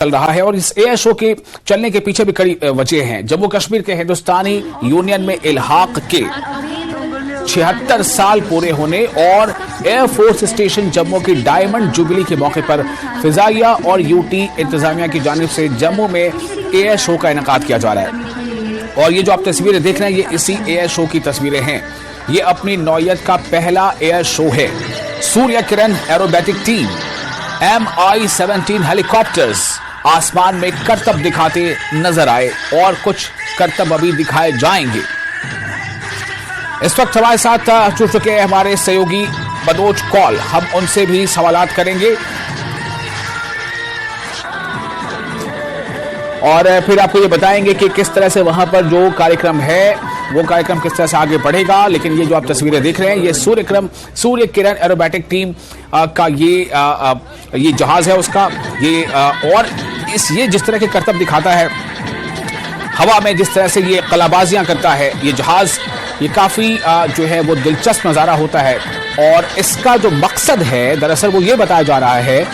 चल रहा है और इस एयर शो के चलने के पीछे भी कड़ी वजह हैं। जम्मू कश्मीर के हिंदुस्तानी यूनियन में इल्हाक के 76 साल पूरे होने और एयरफोर्स स्टेशन जम्मू की डायमंड जुबली के मौके पर फिजाइया और यूटी इंतजामिया की जानिब से जम्मू में एयर शो का इनेकाद किया जा रहा है। और ये जो आप तस्वीरें देख रहे हैं, ये इसी एयर शो की तस्वीरें हैं। ये अपनी नौयत का पहला एयर शो है। Surya Kiran aerobatic team MI-17 helicopters आसमान में करतब दिखाते नजर आए और कुछ करतब अभी दिखाए जाएंगे। इस वक्त हमारे साथ जुड़ चुके हैं हमारे सहयोगी मनोज कौल, हम उनसे भी सवालात करेंगे और फिर आपको ये बताएंगे कि किस तरह से वहां पर जो कार्यक्रम है वो कार्यक्रम किस तरह से आगे बढ़ेगा। लेकिन ये जो आप तस्वीरें देख रहे हैं, ये सूर्य किरण एरोबैटिक टीम का ये जहाज है उसका ये और ये जिस तरह के करतब दिखाता है हवा में, जिस तरह से ये कलाबाजियां करता है ये जहाज, ये काफी जो है वो दिलचस्प नजारा होता है। और इसका जो मकसद है दरअसल वो ये बताया जा रहा है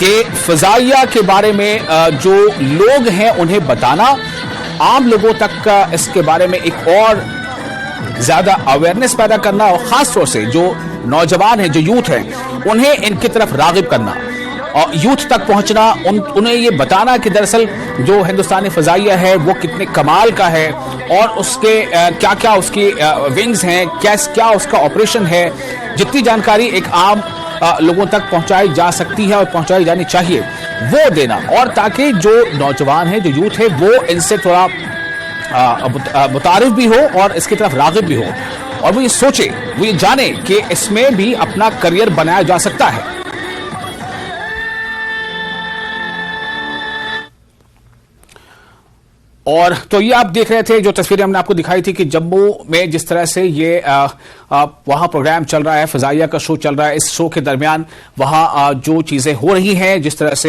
कि फिजाइया के बारे में जो लोग हैं उन्हें बताना, आम लोगों तक इसके बारे में एक और ज्यादा अवेयरनेस पैदा करना और खास तौर से जो नौजवान हैं, जो यूथ हैं, उन्हें इनकी तरफ रागिब करना और यूथ तक पहुंचना, उन्हें ये बताना कि दरअसल जो हिंदुस्तानी फिजाइया है वो कितने कमाल का है और उसके क्या क्या उसकी विंग्स हैं, क्या उसका ऑपरेशन है। जितनी जानकारी एक आम लोगों तक पहुंचाई जा सकती है और पहुंचाई जानी चाहिए वो देना, और ताकि जो नौजवान है, जो यूथ है, वो इनसे थोड़ा मुतारिफ भी हो और इसकी तरफ रागिब भी हो और वो ये सोचे, वो ये जाने कि इसमें भी अपना करियर बनाया जा सकता है। और तो ये आप देख रहे थे जो तस्वीरें हमने आपको दिखाई थी कि जम्मू में जिस तरह से ये वहां प्रोग्राम चल रहा है, फिजाइया का शो चल रहा है। इस शो के दरमियान वहां जो चीजें हो रही हैं, जिस तरह से